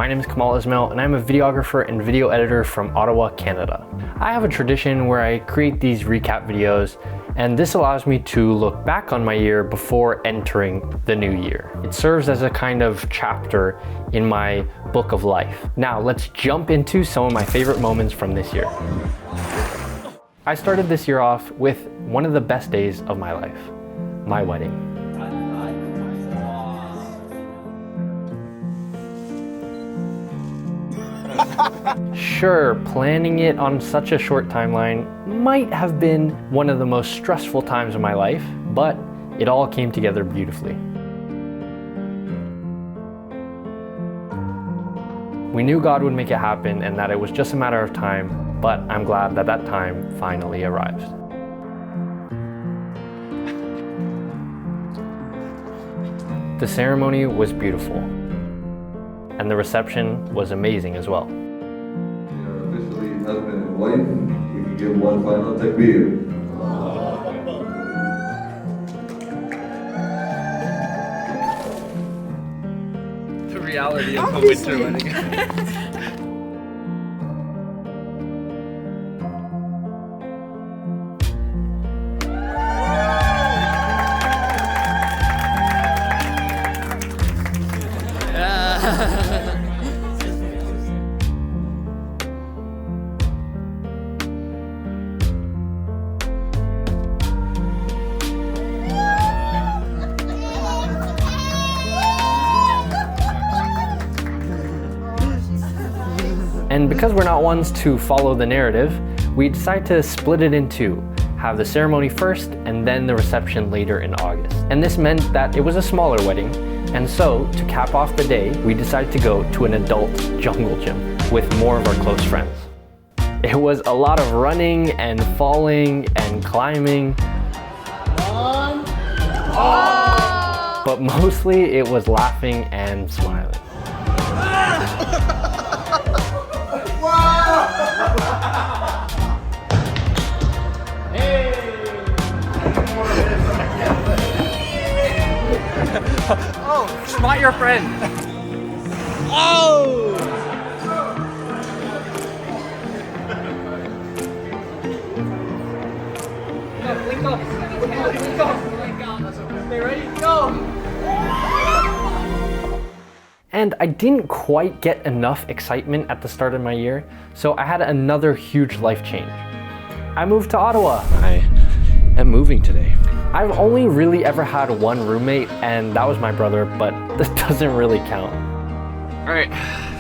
name is Kamal Ismail, and I'm a videographer and video editor from Ottawa, Canada. I have a tradition where I create these recap videos, and this allows me to look back on my year before entering the new year. It serves as a kind of chapter in my book of life. Now let's jump into some of my favorite moments from this year. I started this year off with one of the best days of my life, my wedding. Sure, planning it on such a short timeline might have been one of the most stressful times of my life, but it all came together beautifully. We knew God would make it happen and that it was just a matter of time, but I'm glad that that time finally arrived. The ceremony was beautiful, and the reception was amazing as well. Officially husband and wife, we can give one final takbir. The reality of a winter wedding. And because we're not ones to follow the narrative, we decided to split it in two, have the ceremony first and then the reception later in August. And this meant that it was a smaller wedding, and so to cap off the day, we decided to go to an adult jungle gym with more of our close friends. It was a lot of running and falling and climbing, but mostly it was laughing and smiling. Oh, it's not your friend. Oh! Blink up. Blink up. Okay, ready? Go! And I didn't quite get enough excitement at the start of my year, so I had another huge life change. I moved to Ottawa. I am moving today. I've only really ever had one roommate, and that was my brother, but this doesn't really count. All right,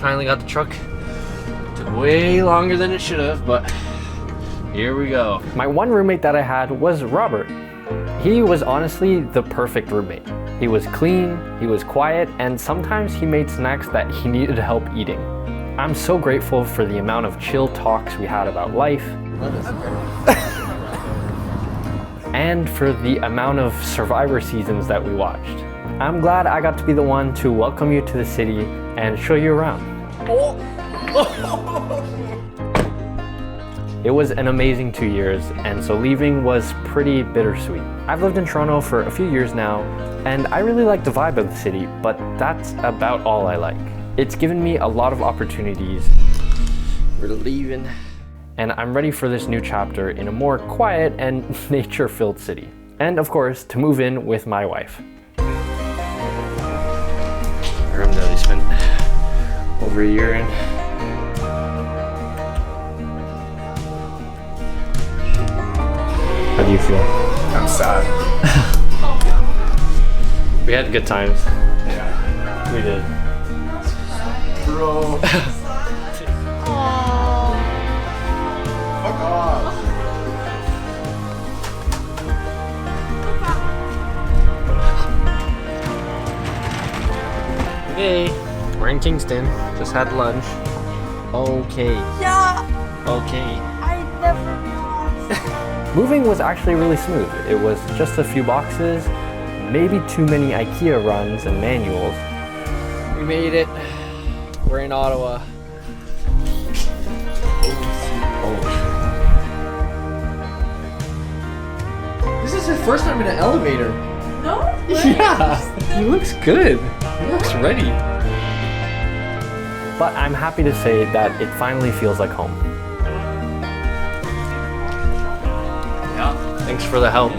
finally got the truck. Took way longer than it should have, but here we go. My one roommate that I had was Robert. He was honestly the perfect roommate. He was clean, he was quiet, and sometimes he made snacks that he needed help eating. I'm so grateful for the amount of chill talks we had about life, and for the amount of Survivor seasons that we watched. I'm glad I got to be the one to welcome you to the city and show you around. It was an amazing 2 years, and so leaving was pretty bittersweet. I've lived in Toronto for a few years now, and I really like the vibe of the city, but that's about all I like. It's given me a lot of opportunities. We're leaving. And I'm ready for this new chapter in a more quiet and nature-filled city. And of course, to move in with my wife. The room that I spent over a year in. How do you feel? I'm sad. We had good times. Yeah. We did. Bro. Fuck off. Hey, we're in Kingston. Just had lunch. Okay. Yeah, Okay. I never realized. Moving was actually really smooth. It was just a few boxes, maybe too many IKEA runs and manuals. We made it. We're in Ottawa. This is his first time in an elevator. No? Yeah, he looks good. He looks ready. but I'm happy to say that it finally feels like home. Yeah, thanks for the help.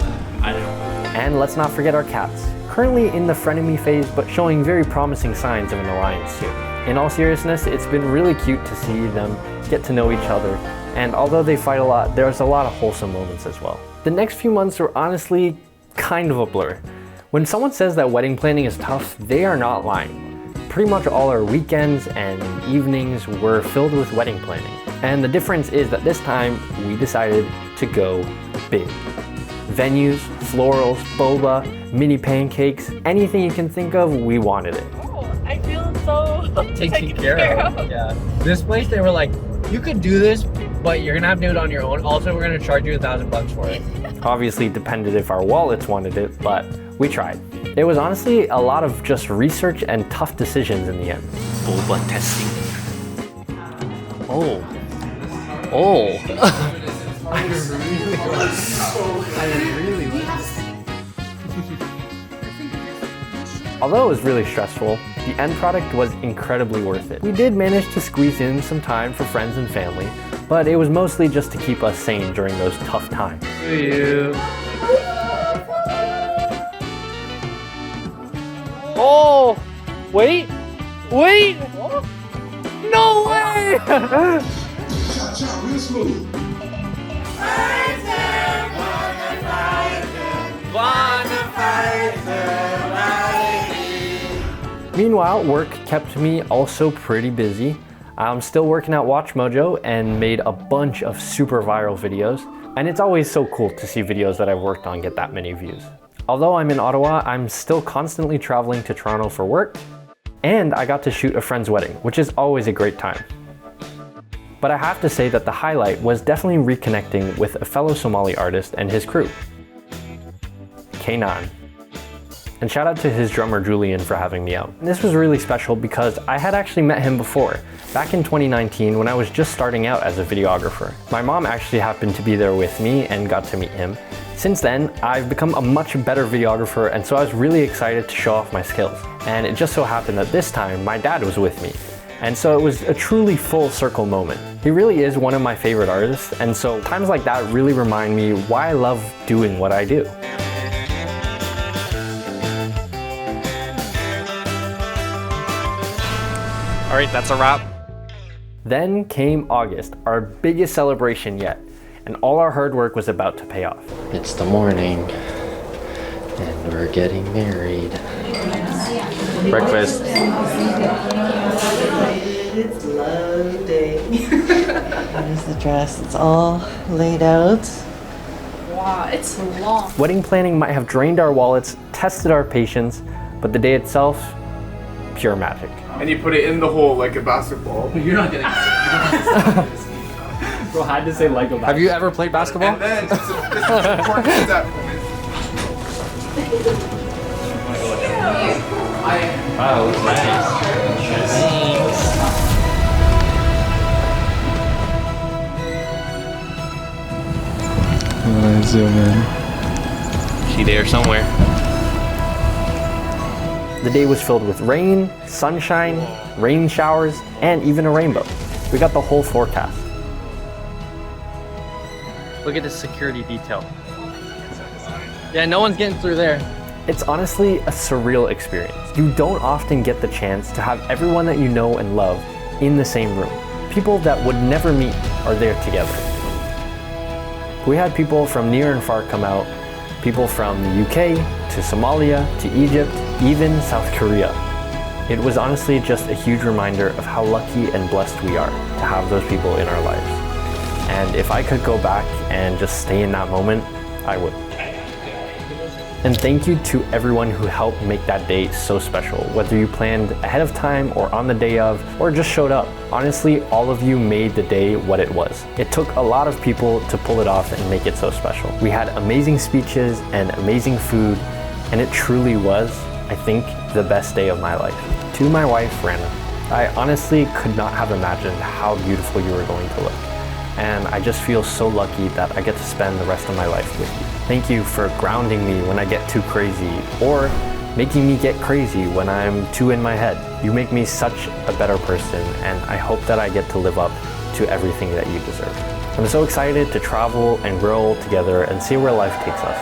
And let's not forget our cats. Currently in the frenemy phase, but showing very promising signs of an alliance soon. In all seriousness, it's been really cute to see them get to know each other, and although they fight a lot, there's a lot of wholesome moments as well. The next few months were honestly kind of a blur. When someone says that wedding planning is tough, they are not lying. Pretty much all our weekends and evenings were filled with wedding planning. And the difference is that this time we decided to go big. Venues, florals, boba, mini pancakes, anything you can think of, we wanted it. Oh, I feel so Taken care of. Yeah. This place, they were like, you could do this, but you're gonna have to do it on your own. Also, we're gonna charge you $1,000 for it. Obviously it depended if our wallets wanted it, but we tried. It was honestly a lot of just research and tough decisions in the end. Boba testing. Oh. Oh. Although it was really stressful, the end product was incredibly worth it. We did manage to squeeze in some time for friends and family, but it was mostly just to keep us sane during those tough times. Oh! Wait! No way! Meanwhile, work kept me also pretty busy. I'm still working at Watch Mojo and made a bunch of super viral videos, and it's always so cool to see videos that I've worked on get that many views. Although I'm in Ottawa, I'm still constantly traveling to Toronto for work, and I got to shoot a friend's wedding, which is always a great time. But I have to say that the highlight was definitely reconnecting with a fellow Somali artist and his crew, Kamal. And shout out to his drummer Julian for having me out. This was really special because I had actually met him before, back in 2019 when I was just starting out as a videographer. My mom actually happened to be there with me and got to meet him. Since then, I've become a much better videographer, and so I was really excited to show off my skills. And it just so happened that this time my dad was with me. And so it was a truly full circle moment. He really is one of my favorite artists, and so times like that really remind me why I love doing what I do. All right, that's a wrap. Then came August, our biggest celebration yet, and all our hard work was about to pay off. It's the morning, and we're getting married. Breakfast. It's love day. Here's the dress. It's all laid out. Wow, it's long. Wedding planning might have drained our wallets, tested our patience, but the day itself, pure magic. And you put it in the hole like a basketball. You're not getting Bro, I had to say Lego basketball. Have you ever played basketball? And then, this is an important step. Wow, nice. Zoom in. She there somewhere. The day was filled with rain, sunshine, rain showers, and even a rainbow. We got the whole forecast. Look at this security detail. Yeah, no one's getting through there. It's honestly a surreal experience. You don't often get the chance to have everyone that you know and love in the same room. People that would never meet are there together. We had people from near and far come out, people from the UK, to Somalia, to Egypt, even South Korea. It was honestly just a huge reminder of how lucky and blessed we are to have those people in our lives. And if I could go back and just stay in that moment, I would. And thank you to everyone who helped make that day so special, whether you planned ahead of time or on the day of, or just showed up. Honestly, all of you made the day what it was. It took a lot of people to pull it off and make it so special. We had amazing speeches and amazing food, and it truly was, I think, the best day of my life. To my wife, Rana, I honestly could not have imagined how beautiful you were going to look. And I just feel so lucky that I get to spend the rest of my life with you. Thank you for grounding me when I get too crazy, or making me get crazy when I'm too in my head. You make me such a better person, and I hope that I get to live up to everything that you deserve. I'm so excited to travel and grow together and see where life takes us.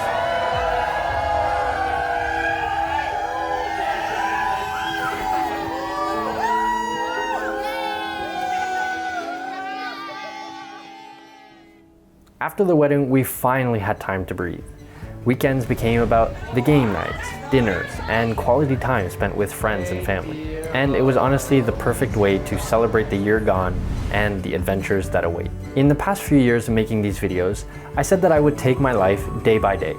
After the wedding, we finally had time to breathe. Weekends became about the game nights, dinners, and quality time spent with friends and family. And it was honestly the perfect way to celebrate the year gone and the adventures that await. In the past few years of making these videos, I said that I would take my life day by day.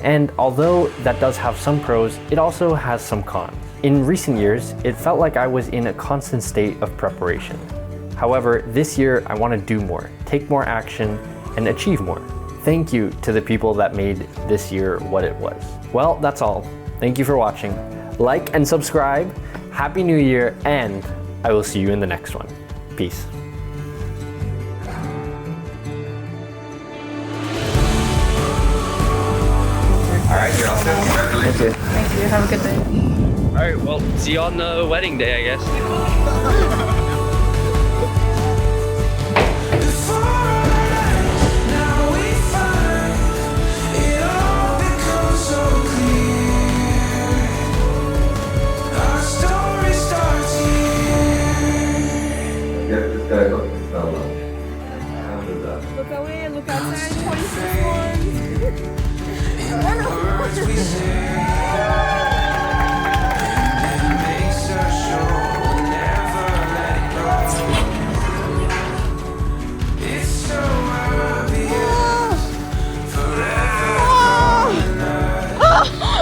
And although that does have some pros, it also has some cons. In recent years, it felt like I was in a constant state of preparation. However, this year I want to do more, take more action, and achieve more. Thank you to the people that made this year what it was. Well, that's all. Thank you for watching. Like and subscribe. Happy New Year, and I will see you in the next one. Peace. Alright, you're all set. Congratulations. Thank you. Have a good day. All right, well, see you on the wedding day, I guess. Get this guy up to stand up. After that. Look away. Look outside. 26 ones.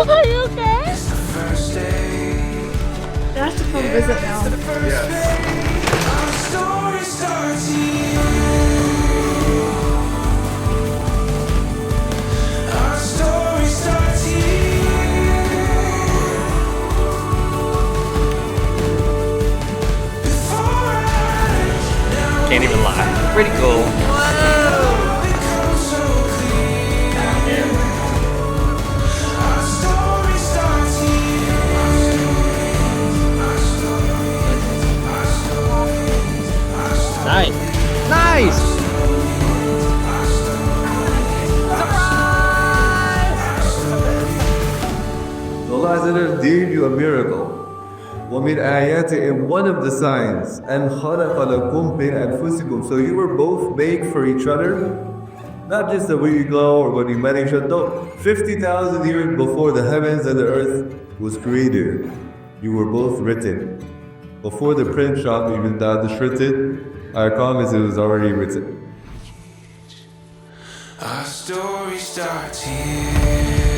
Are you okay? They have to come visit now. Can't even lie. Pretty cool. Nice. Nice. Allah Azza did you a miracle. وَمِنْ آيَاتِهِ, in one of the signs, أَنْ خَلَقَ لَكُمْ مِنْ أَنفُسِكُمْ. So you were both made for each other. Not just that when you go or when you met each other. No, 50,000 years before the heavens and the earth was created, you were both written. Before the print shop even that written, I promise it was already written. Our story starts here.